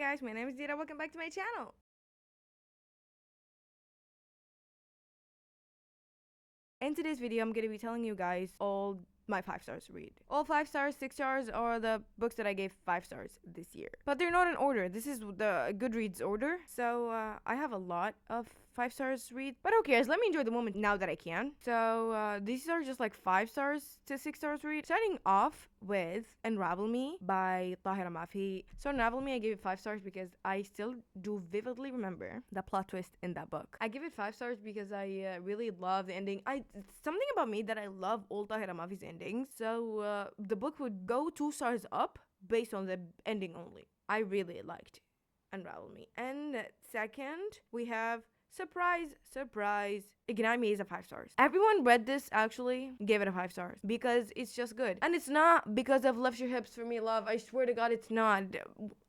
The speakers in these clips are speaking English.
guys, my name is Dita. Welcome back to my channel. In today's video, I'm going to be telling you guys all my 5 stars to read. All 5 stars, 6 stars are the books that I gave 5 stars this year. But they're not in order. This is the Goodreads order. So I have a lot of 5 stars to read. But who cares? Let me enjoy the moment now that I can. So these are just like 5 stars to 6 stars to read. Starting off with Unravel Me by Tahira Mafi. So Unravel Me, I gave it 5 stars because I still do vividly remember the plot twist in that book. I give it 5 stars because I really love the ending. Something about me that I love all Tahira Mafi's endings. So the book would go 2 stars up based on the ending only. I really liked Unravel Me. And second, we have surprise, Ignite Me is a 5 stars. Everyone read this actually gave it a 5 stars because it's just good. And it's not because of Lift Your Hips for Me Love. I swear to God, it's not.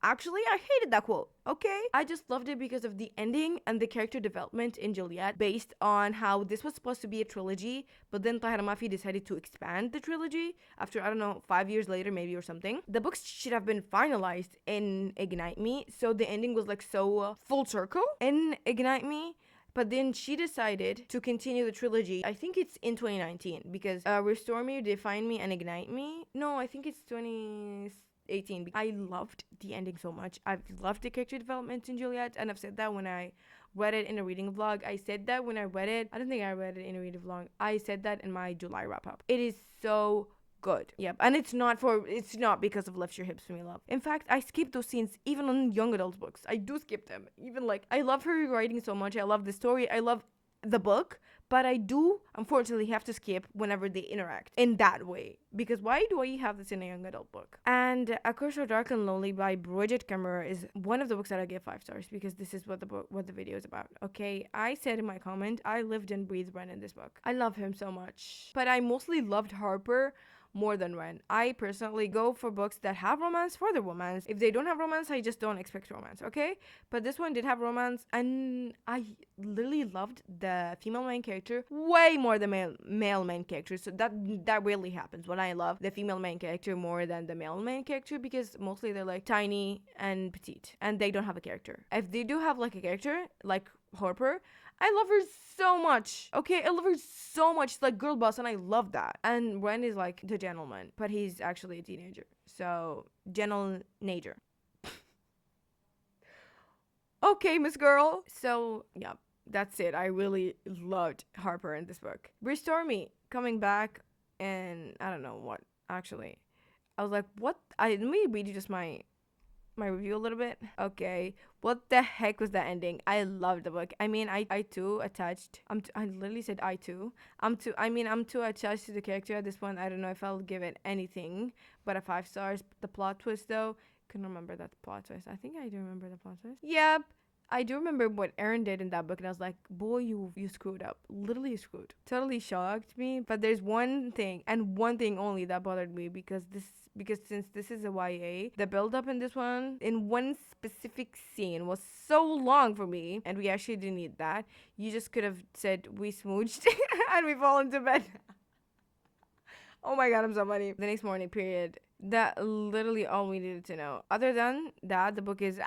Actually, I hated that quote. Okay? I just loved it because of the ending and the character development in Juliet based on how this was supposed to be a trilogy, but then Tahira Mafi decided to expand the trilogy after, I don't know, 5 years later maybe or something. The books should have been finalized in Ignite Me, so the ending was like so full circle in Ignite Me. But then she decided to continue the trilogy. I think it's in 2019 because Restore Me, Defy Me, and Ignite Me. No, I think it's 2018. I loved the ending so much. I've loved the character development in Juliet, and I've said that when I read it in a reading vlog. I said that when I read it. I don't think I read it in a reading vlog. I said that in my July wrap up. It is so good. Yep. And it's not because of Lift Your Hips for Me Love. In fact, I skip those scenes even on young adult books. I do skip them. Even like I love her writing so much. I love the story. I love the book, but I do unfortunately have to skip whenever they interact in that way. Because why do I have this in a young adult book? And A Curse of Dark and Lonely by Bridget Kemmerer is one of the books that I give 5 stars because this is what the video is about. Okay, I said in my comment, I lived and breathed Ren in this book. I love him so much, but I mostly loved Harper more than Ren. I personally go for books that have romance for the romance. If they don't have romance, I just don't expect romance, okay? But this one did have romance, and I literally loved the female main character way more than male main character. So that really happens when I love the female main character more than the male main character because mostly they're like tiny and petite and they don't have a character. If they do have like a character, like Harper, I love her so much. Okay, I love her so much. She's like girl boss, and I love that. And Ren is like the gentleman, but he's actually a teenager. So, gentle nature. Okay, Miss Girl. So, yeah, that's it. I really loved Harper in this book. Restore Me, coming back, and I don't know what, actually. I was like, what? Let me read you just my review a little bit. Okay, what the heck was that ending? I loved the book. I mean, I too attached. I literally said I'm too attached to the character at this point. I don't know if I'll give it anything but a 5 stars. The plot twist though, couldn't remember that plot twist. I think I do remember the plot twist. Yep. I do remember what Aaron did in that book, and I was like, boy, you screwed up. Literally screwed. Totally shocked me. But there's one thing, and one thing only, that bothered me because since this is a YA, the build up in this one, in one specific scene, was so long for me, and we actually didn't need that. You just could have said, we smooched, and we fall into bed. Oh my god, I'm so funny. The next morning, period. That literally all we needed to know. Other than that, the book is,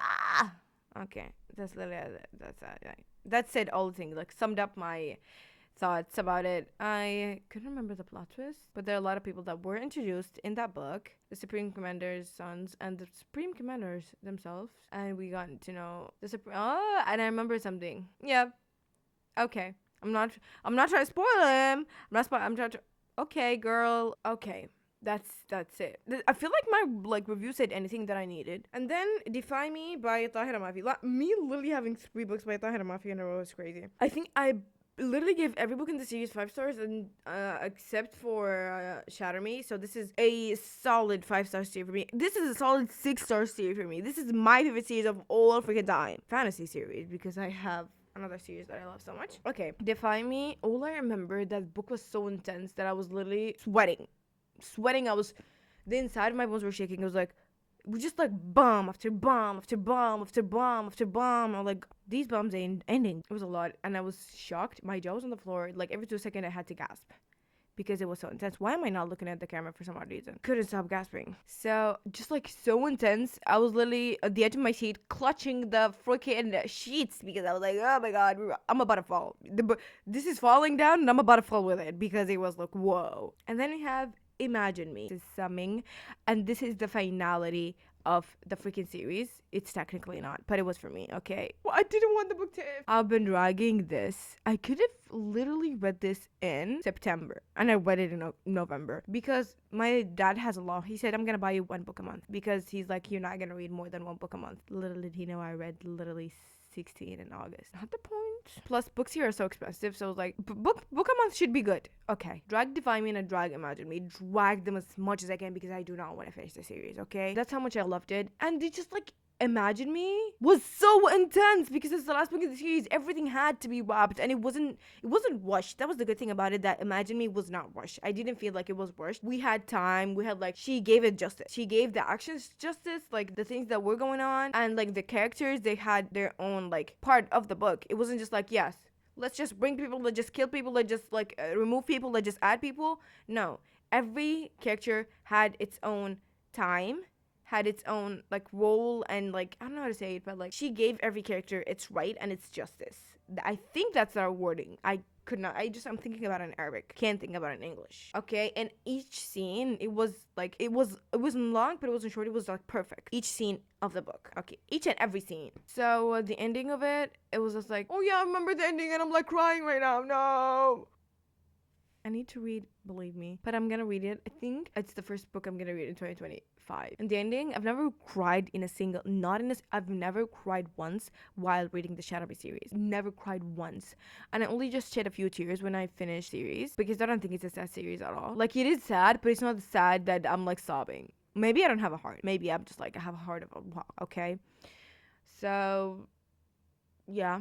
okay. That's literally that said all the things, like summed up my thoughts about it. I couldn't remember the plot twist, but there are a lot of people that were introduced in that book, the Supreme Commander's sons and the Supreme Commanders themselves, and we got to know the and I remember something. Yeah, okay. I'm not trying to spoil him. I'm trying to. Okay, girl. Okay. That's it. I feel like my review said anything that I needed. And then Defy Me by Tahira Mafi. Me literally having 3 books by Tahira Mafi in a row is crazy. I think I literally gave every book in the series 5 stars, and except for Shatter Me. So this is a solid 5-star series for me. This is a solid 6-star series for me. This is my favorite series of all freaking time. Fantasy series, because I have another series that I love so much. Okay, Defy Me. All I remember, that book was so intense that I was literally sweating. The inside of my bones were shaking. It was like, we just like bomb after bomb after bomb after bomb after bomb. I'm like, these bombs ain't ending. It was a lot, and I was shocked. My jaw was on the floor. Like every 2 seconds I had to gasp because it was so intense. Why am I not looking at the camera for some odd reason? Couldn't stop gasping. So just like so intense. I was literally at the edge of my seat clutching the freaking sheets because I was like, oh my god, I'm about to fall. This is falling down and I'm about to fall with it because it was like, whoa. And then we have Imagine Me. This is summing, and this is the finality of the freaking series. It's technically not, but it was for me, okay? Well, I didn't want the book to end. I've been dragging this. I could have literally read this in September, and I read it in November because my dad has a law. He said, I'm gonna buy you one book a month because he's like, you're not gonna read more than one book a month. Little did he know I read literally 16 in August. Not the point. Plus, books here are so expensive, so I was like, book a month should be good. Okay. Drag Defy Me and drag Imagine Me. Drag them as much as I can because I do not want to finish the series, okay? That's how much I loved it. And it just like, Imagine Me was so intense because it's the last book of the series. Everything had to be wrapped and it wasn't rushed. That was the good thing about it, that Imagine Me was not rushed. I didn't feel like it was rushed. We had time. We had like, she gave it justice. She gave the actions justice, like the things that were going on, and like the characters, they had their own like part of the book. It wasn't just like, yes, let's just bring people, let's just kill people, let's just like remove people, let's just add people. No, every character had its own time, had its own like role, and like, I don't know how to say it, but like she gave every character its right and its justice. I think that's our wording. I'm thinking about it in Arabic. Can't think about it in English. Okay, and each scene, it wasn't long, but it wasn't short. It was like perfect. Each scene of the book. Okay, each and every scene. So the ending of it, it was just like, oh yeah, I remember the ending, and I'm like crying right now. No. I need to read, believe me, but I'm gonna read it. I think it's the first book I'm gonna read in 2025. And the ending, I've never cried I've never cried once while reading the Shatter Me series. Never cried once. And I only just shed a few tears when I finished series because I don't think it's a sad series at all. Like, it is sad, but it's not sad that I'm like sobbing. Maybe I don't have a heart. Maybe I'm just like, I have a heart of a rock, okay? So, yeah.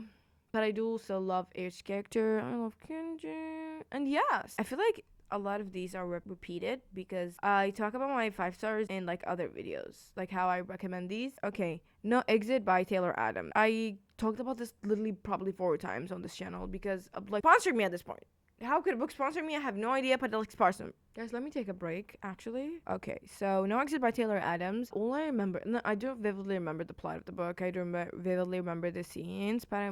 But I do also love Air's character. I love Kenji. And yes, I feel like a lot of these are repeated because I talk about my 5 stars in like other videos, like how I recommend these. Okay, No Exit by Taylor Adams. I talked about this literally probably 4 times on this channel because of like sponsored me at this point. How could a book sponsor me? I have no idea, but like sponsor. Guys, let me take a break, actually. Okay, so No Exit by Taylor Adams. All I remember, no, I don't vividly remember the plot of the book. I don't vividly remember the scenes, but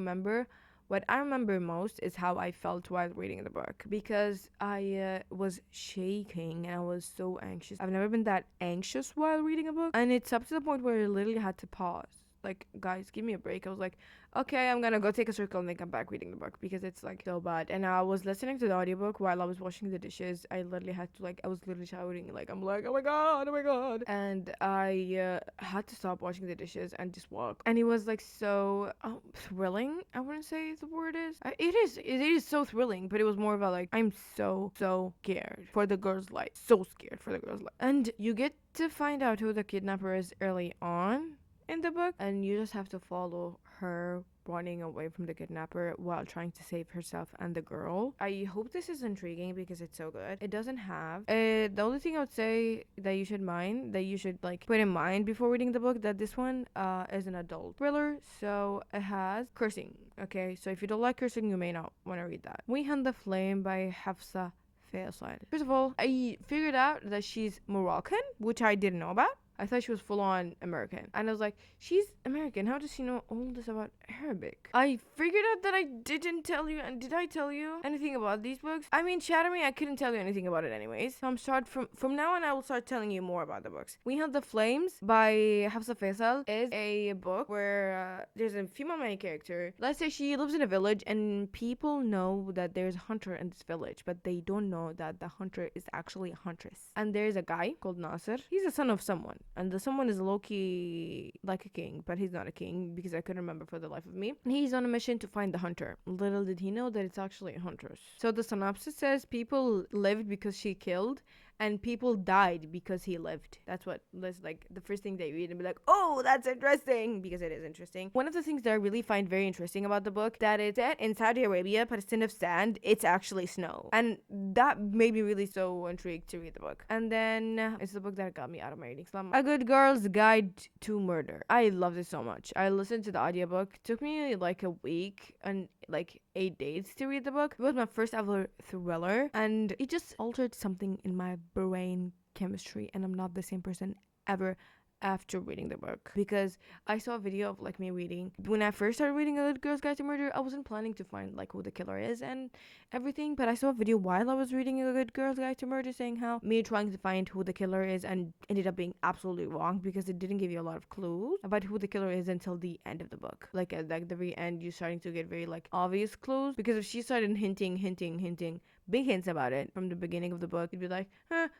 what I remember most is how I felt while reading the book because I was shaking and I was so anxious. I've never been that anxious while reading a book, and it's up to the point where I literally had to pause. Like, guys, give me a break. I was like, okay, I'm gonna go take a circle and then come back reading the book because it's like so bad. And I was listening to the audiobook while I was washing the dishes. I literally had to I was literally shouting, like, I'm like, oh my god. And I had to stop washing the dishes and just walk. And it was like so thrilling. I wouldn't say the word is. It is so thrilling, but it was more of a like, I'm so scared for the girl's life. So scared for the girl's life. And you get to find out who the kidnapper is early on in the book, and you just have to follow her running away from the kidnapper while trying to save herself and the girl. I hope this is intriguing because it's so good. It doesn't have the only thing I would say that you should like put in mind before reading the book, that this one is an adult thriller, so it has cursing. Okay, so if you don't like cursing, you may not want to read that. We Hunt the Flame by Hafsa Faisal. First of all, I figured out that she's Moroccan, which I didn't know about. I thought she was full-on American. And I was like, she's American. How does she know all this about Arabic? I figured out that I didn't tell you. And did I tell you anything about these books? I mean, Shatter Me, I couldn't tell you anything about it anyways. So I'm from now on, I will start telling you more about the books. We Hunt the Flames by Hafsa Faisal is a book where there's a female main character. Let's say she lives in a village and people know that there's a hunter in this village, but they don't know that the hunter is actually a huntress. And there's a guy called Nasser. He's the son of someone. And the someone is low-key like a king, but he's not a king because I couldn't remember for the life of me. He's on a mission to find the hunter. Little did he know that it's actually a huntress. So the synopsis says people lived because she killed, and people died because he lived. That's like the first thing they read and be like, oh, that's interesting, because it is interesting. One of the things that I really find very interesting about the book, that it's set in Saudi Arabia, but instead of sand, it's actually snow. And that made me really so intrigued to read the book. And then it's the book that got me out of my reading slump. A Good Girl's Guide to Murder. I loved it so much. I listened to the audiobook. It took me like a week, and like 8 days to read the book. It was my first ever thriller, and it just altered something in my brain chemistry, and I'm not the same person ever after reading the book, because I saw a video of like me reading when I first started reading A Good Girl's Guide to Murder. I wasn't planning to find like who the killer is and everything, but I saw a video while I was reading A Good Girl's Guide to Murder saying how me trying to find who the killer is and ended up being absolutely wrong, because it didn't give you a lot of clues about who the killer is until the end of the book. Like at like the very end, you're starting to get very like obvious clues, because if she started hinting big hints about it from the beginning of the book, you'd be like,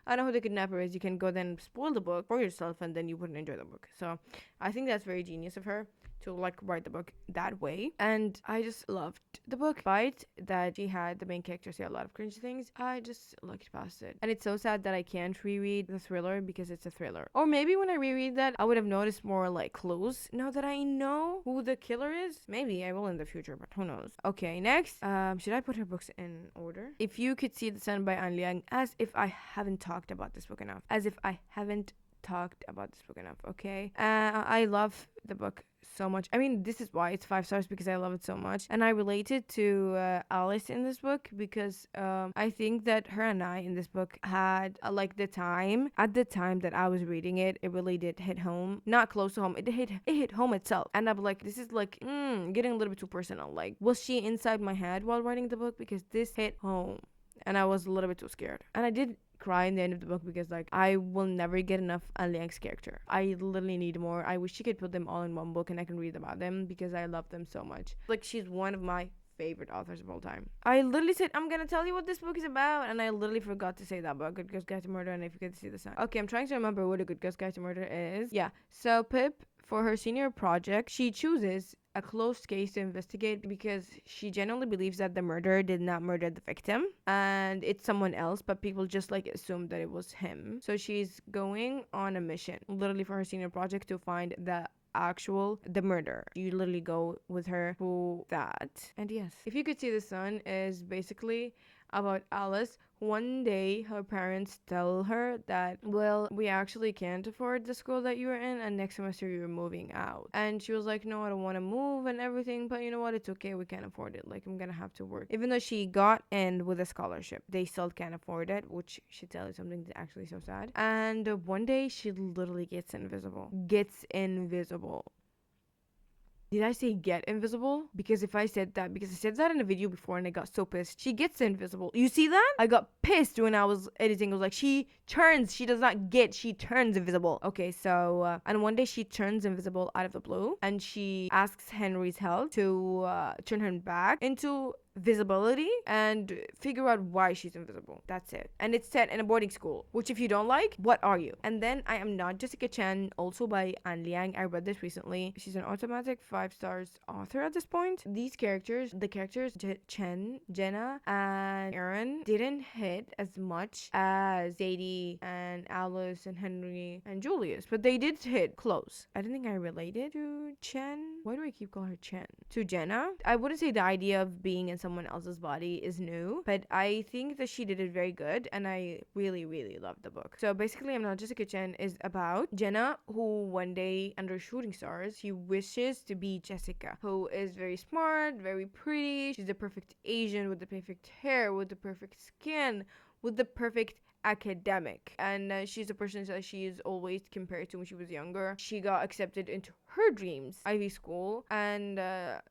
I know who the kidnapper is. You can go then spoil the book for yourself, and then you wouldn't enjoy the book. So I think that's very genius of her to like write the book that way. And I just loved the book. Despite that she had the main character say a lot of cringy things, I just looked past it. And it's so sad that I can't reread the thriller because it's a thriller. Or maybe when I reread that, I would have noticed more like clues now that I know who the killer is. Maybe I will in the future, but who knows. Okay, next. Should I put her books in order? If You Could See the Sun by An Liang, as if I haven't talked about this book enough. Okay? I love the book so much. I mean, this is why it's 5 stars, because I love it so much. And I related to Alice in this book, because I think that her and I in this book had like at the time that I was reading it, it really did hit home. Not close to home, it hit home itself. And I'm like, this is like getting a little bit too personal. Like, was she inside my head while writing the book? Because this hit home and I was a little bit too scared. And I did cry in the end of the book, because like I will never get enough An Liang's character. I literally need more. I wish she could put them all in one book and I can read about them, because I love them so much. Like, she's one of my favorite authors of all time. I literally said I'm gonna tell you what this book is about, and I literally forgot to say that book, Good Girl's Guide to Murder, and If You Could See the Sun. Okay, I'm trying to remember what A Good Girl's Guide to Murder is. Yeah, so Pip, for her senior project, she chooses a closed case to investigate, because she genuinely believes that the murderer did not murder the victim and it's someone else, but people just like assumed that it was him. So she's going on a mission literally for her senior project to find the murderer. You literally go with her through that. And yes, If You Could See the Sun is basically about Alice. One day her parents tell her that, well, we actually can't afford the school that you're in, and next semester you're moving out. And she was like, no, I don't want to move and everything, but you know what, it's okay, we can't afford it. Like, I'm gonna have to work. Even though she got in with a scholarship, they still can't afford it, which should tell you something that's actually so sad. And one day she literally gets invisible. Did I say get invisible? Because I said that in a video before and I got so pissed. She gets invisible. You see that? I got pissed when I was editing. I was like, she does not get, she turns invisible. Okay, so, and one day she turns invisible out of the blue, and she asks Henry's help to turn her back into visibility and figure out why she's invisible. That's it. And it's set in a boarding school, which if you don't like, what are you? And then I Am Not Jessica Chen, also by An Liang. I read this recently. She's an automatic 5 stars author at this point. The characters Chen, Jenna, and Aaron didn't hit as much as Sadie and Alice and Henry and Julius, but they did hit close. I don't think I related to Chen. Why do I keep calling her Chen? To Jenna. I wouldn't say the idea of being in someone else's body is new, but I think that she did it very good, and I really, really loved the book. So basically, I'm Not Jessica Chen is about Jenna, who one day under shooting stars, she wishes to be Jessica, who is very smart, very pretty. She's the perfect Asian with the perfect hair, with the perfect skin, with the perfect academic, and she's a person that she is always compared to when she was younger. She got accepted into her dreams Ivy school, and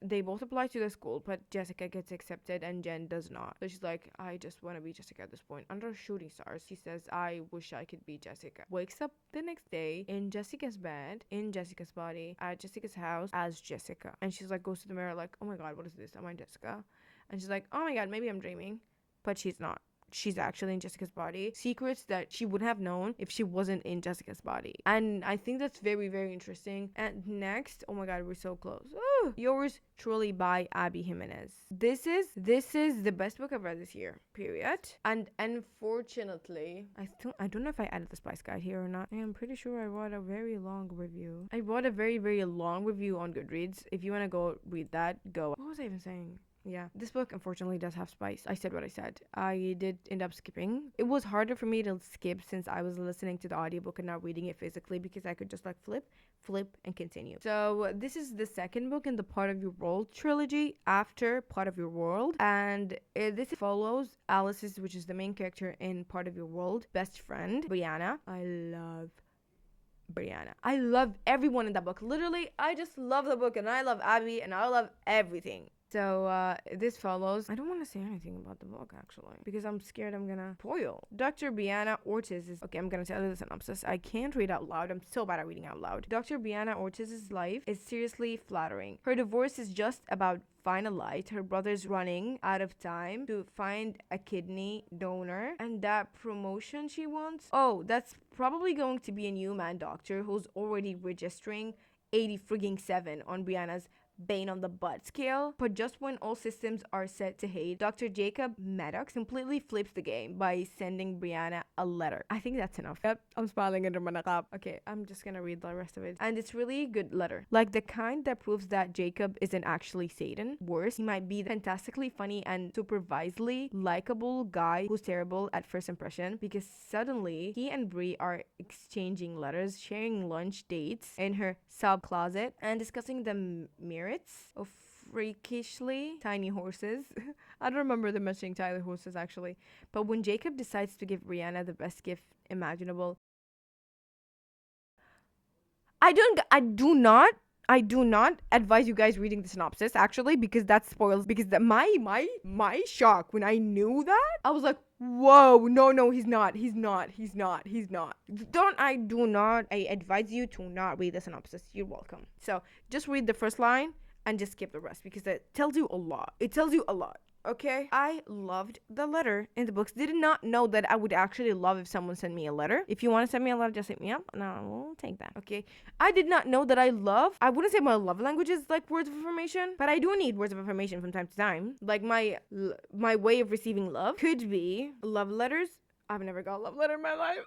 they both apply to the school, but Jessica gets accepted and Jen does not. So she's like, I just want to be Jessica at this point. Under shooting stars, she says, I wish I could be Jessica. Wakes up the next day in Jessica's bed, in Jessica's body, at Jessica's house as Jessica, and she's like, goes to the mirror like, oh my god, what is this, am I Jessica? And she's like, oh my god, maybe I'm dreaming, but she's not. She's actually in Jessica's body. Secrets that she would have known if she wasn't in Jessica's body. And I think that's very, very interesting. And next, oh my god, we're so close. Ooh, Yours Truly by Abby Jimenez. This is the best book I've read this year, period. And unfortunately, I don't know if I added the spice guide here or not. I'm pretty sure I wrote a very long review. I wrote a very, very long review on Goodreads. If you want to go read that, go. What was I even saying? Yeah, this book unfortunately does have spice. I said what I said. I did end up skipping. It was harder for me to skip since I was listening to the audiobook and not reading it physically, because I could just like flip, and continue. So this is the second book in the Part of Your World trilogy after Part of Your World, and this follows Alice's, which is the main character in Part of Your World, best friend, Brianna. I love Brianna. I love everyone in that book. Literally, I just love the book, and I love Abby, and I love everything. So this follows. I don't want to say anything about the book actually, because I'm scared I'm gonna spoil. Dr. Brianna Ortiz is okay. I'm gonna tell you the synopsis. I can't read out loud. I'm so bad at reading out loud. Dr. Brianna Ortiz's life is seriously flattering. Her divorce is just about finalized. Her brother's running out of time to find a kidney donor, and that promotion she wants, oh, that's probably going to be a new man doctor who's already registering 80 frigging 7 on Brianna's Bane on the butt scale. But just when all systems are set to hate, Dr. Jacob Maddox completely flips the game by sending Brianna a letter. I think that's enough. Yep, I'm smiling under my nakap. Okay, I'm just gonna read the rest of it. And it's really a good letter. Like the kind that proves that Jacob isn't actually Satan. Worse, he might be the fantastically funny and supervisedly likable guy who's terrible at first impression, because suddenly he and Brie are exchanging letters, sharing lunch dates in her sub closet, and discussing the merits of freakishly tiny horses. I don't remember them mentioning tiny horses actually. But when Jacob decides to give Brianna the best gift imaginable, I do not advise you guys reading the synopsis actually, because that spoils, because my shock when I knew that, I was like, whoa, no, he's not. I advise you to not read the synopsis. You're welcome. So just read the first line and just skip the rest, because it tells you a lot. Okay, I loved the letter in the books. Did not know that I would actually love if someone sent me a letter. If you want to send me a letter, just hit me up and I will take that. Okay, I did not know that I wouldn't say my love language is like words of affirmation, but I do need words of affirmation from time to time. Like my way of receiving love could be love letters. I've never got a love letter in my life.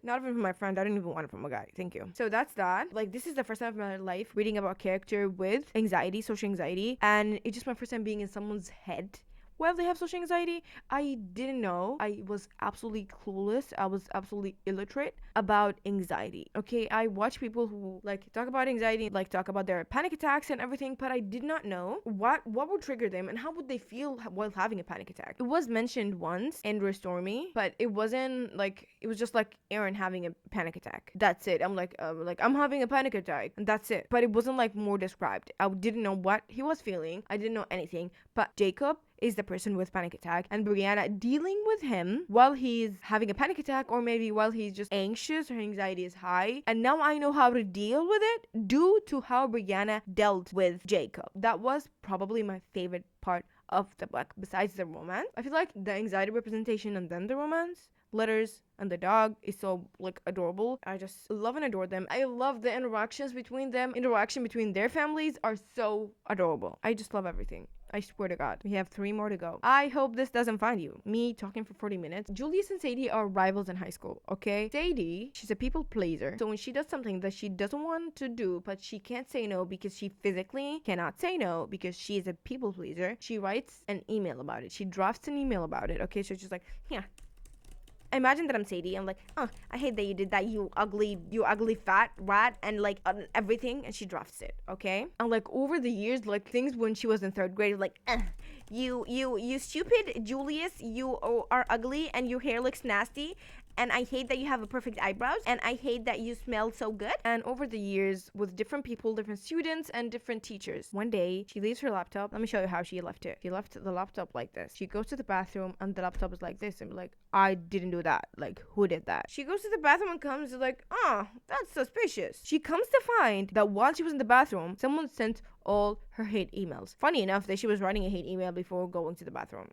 Not even from my friend. I didn't even want it from a guy. Thank you. So that's that. Like, this is the first time of my life reading about a character with anxiety, social anxiety, and it's just my first time being in someone's head while they have social anxiety. I didn't know. I was absolutely clueless. I was absolutely illiterate about anxiety. Okay, I watch people who like talk about anxiety, like talk about their panic attacks and everything, but I did not know what would trigger them and how would they feel while having a panic attack. It was mentioned once in Restore Me, but it wasn't like, it was just like Aaron having a panic attack. That's it. I'm like I'm having a panic attack, and that's it. But it wasn't like more described. I didn't know what he was feeling. I didn't know anything. But Jacob is the person with panic attack, and Brianna dealing with him while he's having a panic attack, or maybe while he's just anxious or anxiety is high. And now I know how to deal with it due to how Brianna dealt with Jacob. That was probably my favorite part of the book, besides the romance. I feel like the anxiety representation and then the romance, letters, and the dog is so like adorable. I just love and adore them. I love the interactions between them. Interaction between their families are so adorable. I just love everything. I swear to God. We have 3 more to go. I hope this doesn't find you. Me talking for 40 minutes. Julius and Sadie are rivals in high school, okay? Sadie, she's a people pleaser. So when she does something that she doesn't want to do, but she can't say no because she physically cannot say no because she is a people pleaser, she writes an email about it. She drafts an email about it, okay? So she's like, yeah. Imagine that I'm Sadie. I'm like, oh, I hate that you did that, you ugly fat rat, and like everything. And she drafts it, okay? And like over the years, like things when she was in 3rd grade, like, you stupid Julius, you are ugly and your hair looks nasty. And I hate that you have a perfect eyebrows. And I hate that you smell so good. And over the years, with different people, different students, and different teachers, one day, she leaves her laptop. Let me show you how she left it. She left the laptop like this. She goes to the bathroom, and the laptop is like this. And be like, I didn't do that. Like, who did that? She goes to the bathroom and comes like, oh, that's suspicious. She comes to find that while she was in the bathroom, someone sent all her hate emails. Funny enough that she was writing a hate email before going to the bathroom.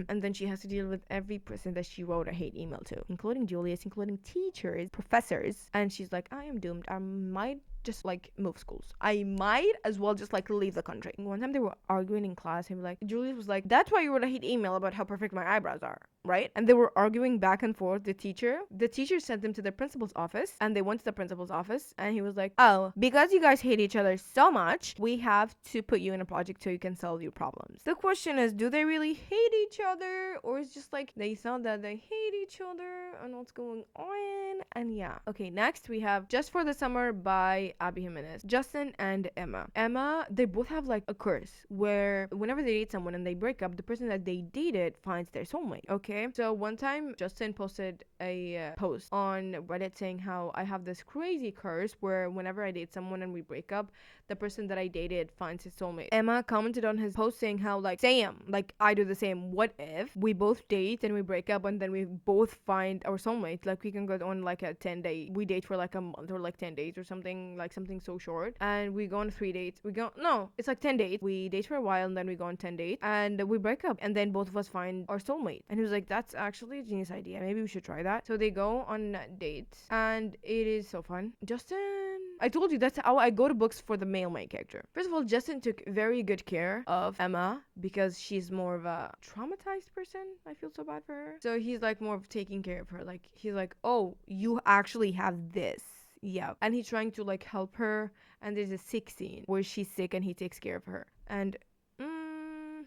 And then she has to deal with every person that she wrote a hate email to, including Julius, including teachers, professors. And she's like, I am doomed. I might just like move schools. I might as well just like leave the country. One time they were arguing in class, and like Julius was like, that's why you wrote a hate email about how perfect my eyebrows are. right? And they were arguing back and forth. The teacher sent them to the principal's office, and they went to the principal's office, and he was like, oh, because you guys hate each other so much, we have to put you in a project so you can solve your problems. The question is, do they really hate each other, or it's just like they thought that they hate each other and what's going on? And yeah. Okay, next we have Just for the Summer by Abby Jimenez. Justin and Emma, they both have like a curse where whenever they date someone and they break up, the person that they dated finds their soulmate. Okay, so one time Justin posted a post on Reddit saying how I have this crazy curse where whenever I date someone and we break up, the person that I dated finds his soulmate. Emma commented on his post saying how like, same, like I do the same. What if we both date and we break up and then we both find our soulmate? Like we can go on like a 10-day, we date for like a month or like 10 days or something, like something so short, and we go on 3 dates. It's like 10 dates. We date for a while and then we go on 10 dates and we break up and then both of us find our soulmate. And he was like, that's actually a genius idea. Maybe we should try that. So they go on dates and it is so fun. Justin, I told you that's how I go to books for the male main character. First of all, Justin took very good care of Emma because she's more of a traumatized person. I feel so bad for her. So he's like more of taking care of her. Like he's like, oh, you actually have this. Yeah. And he's trying to like help her. And there's a sick scene where she's sick and he takes care of her. And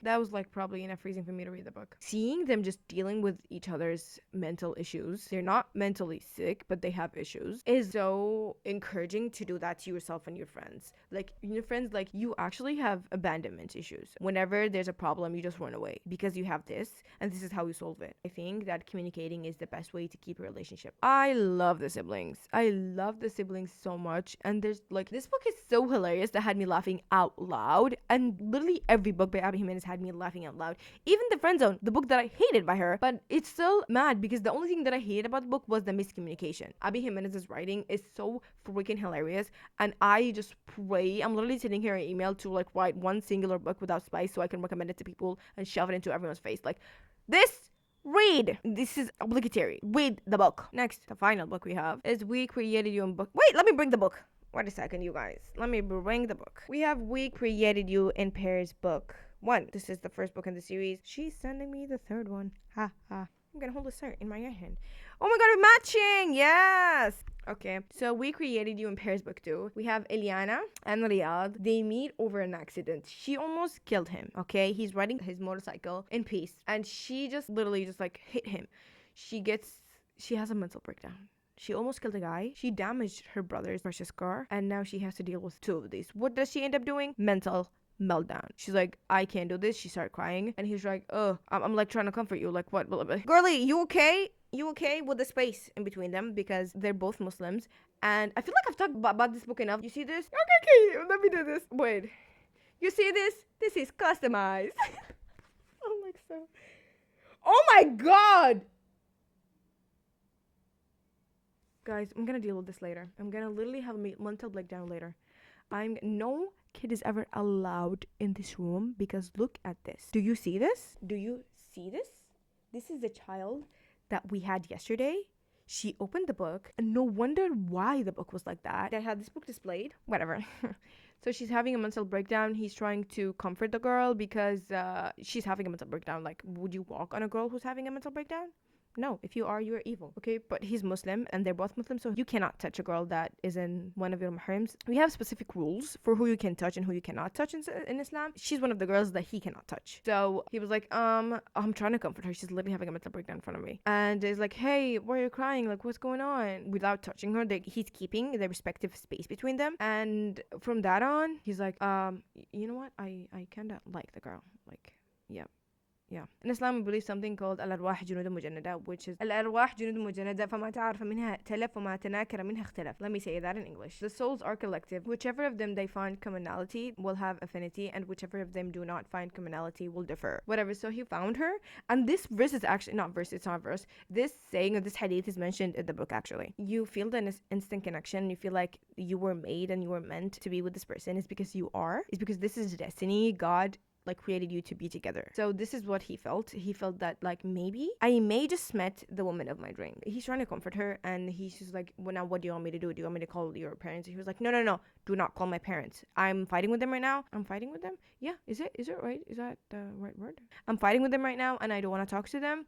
that was like probably enough reason for me to read the book. Seeing them just dealing with each other's mental issues, they're not mentally sick, but they have issues, is so encouraging to do that to yourself and your friends. Like your friends, like you actually have abandonment issues. Whenever there's a problem, you just run away because you have this, and this is how you solve it. I think that communicating is the best way to keep a relationship. I love the siblings. I love the siblings so much, and there's like this book is so hilarious that had me laughing out loud, and literally every book by Abby Jimenez had me laughing out loud. Even The Friend Zone, the book that I hated by her, but it's still mad because the only thing that I hated about the book was the miscommunication. Abby Jimenez's writing is so freaking hilarious, and I just pray. I'm literally sitting here in email to like write one singular book without spice so I can recommend it to people and shove it into everyone's face. Like, this read. This is obligatory. Read the book. Next, the final book we have is We Created You in Book. Wait, let me bring the book. Wait a second, you guys. Let me bring the book. We have We Created You in Paris book 1. This is the first book in the series. She's sending me the third one. Ha ha. I'm gonna hold this in my hand. Oh my god, we're matching! Yes! Okay, so We Created You in Paris book 2. We have Eliana and Riyadh. They meet over an accident. She almost killed him, okay? He's riding his motorcycle in peace, and she just literally just like hit him. She has a mental breakdown. She almost killed a guy. She damaged her brother's precious car, and now she has to deal with 2 of these. What does she end up doing? Mental meltdown. She's like, I can't do this. She started crying, and he's like, oh, I'm like trying to comfort you. Like, what? Girlie, you okay? You okay with the space in between them because they're both Muslims, and I feel like I've talked about this book enough. You see this? Okay, let me do this. Wait, you see this? This is customized. I'm like so. Oh my god. Guys, I'm gonna deal with this later. I'm gonna literally have a mental breakdown later. No kid is ever allowed in this room because look at this. Do you see this? Do you see this? This is the child that we had yesterday. She opened the book and no wonder why the book was like that. I had this book displayed. Whatever. So she's having a mental breakdown. He's trying to comfort the girl because she's having a mental breakdown. Like, would you walk on a girl who's having a mental breakdown? No, if you are, you're evil. Okay, but he's Muslim and they're both Muslim, so you cannot touch a girl that is in one of your mahrims. We have specific rules for who you can touch and who you cannot touch in Islam. She's one of the girls that he cannot touch. So he was like, I'm trying to comfort her. She's literally having a mental breakdown in front of me. And he's like, hey, why are you crying? Like, what's going on? Without touching her, he's keeping the respective space between them. And from that on, he's like, you know what? I kind of like the girl. Like, yeah. Yeah. In Islam, we believe something called الأرواح جنود مجندة, which is الأرواح جنود مجندة فما تعرف منها ائتلف وما تناكر منها اختلف. Let me say that in English. The souls are collective. Whichever of them they find commonality will have affinity, and whichever of them do not find commonality will differ. Whatever. So he found her, and this verse is actually not verse. It's not verse. This saying of this hadith is mentioned in the book. Actually, you feel the instant connection. You feel like you were made and you were meant to be with this person. It's because you are. It's because this is destiny. God like created you to be together. So this is what he felt. He felt that like maybe I may just met the woman of my dream. He's trying to comfort her, and he's just like, well, now what do you want me to do? Do you want me to call your parents? He was like, no, no, no, do not call my parents. I'm fighting with them right now. I'm fighting with them. Yeah, is it right? Is that the right word? I'm fighting with them right now, and I don't want to talk to them,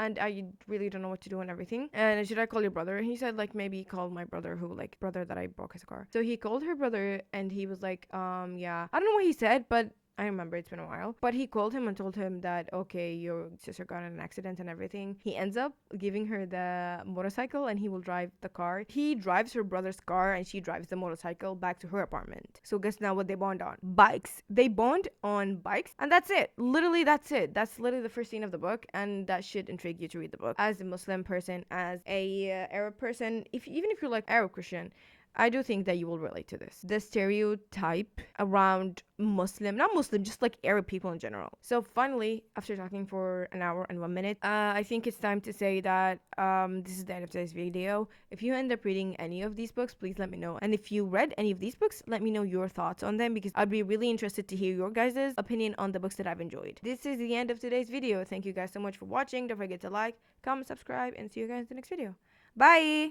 and I really don't know what to do and everything. And should I call your brother? He said like maybe call my brother, who like brother that I broke his car. So he called her brother, and he was like, yeah, I don't know what he said, but I remember, it's been a while. But he called him and told him that, okay, your sister got in an accident and everything. He ends up giving her the motorcycle, and he will drive the car. He drives her brother's car, and she drives the motorcycle back to her apartment. So guess now what they bond on? Bikes. They bond on bikes, and that's it. Literally, that's it. That's literally the first scene of the book, and that should intrigue you to read the book. As a Muslim person, as a Arab person, even if you're like Arab Christian, I do think that you will relate to this. The stereotype around not Muslim, just like Arab people in general. So finally, after talking for an hour and 1 minute, I think it's time to say that this is the end of today's video. If you end up reading any of these books, please let me know. And if you read any of these books, let me know your thoughts on them, because I'd be really interested to hear your guys' opinion on the books that I've enjoyed. This is the end of today's video. Thank you guys so much for watching. Don't forget to like, comment, subscribe, and see you guys in the next video. Bye!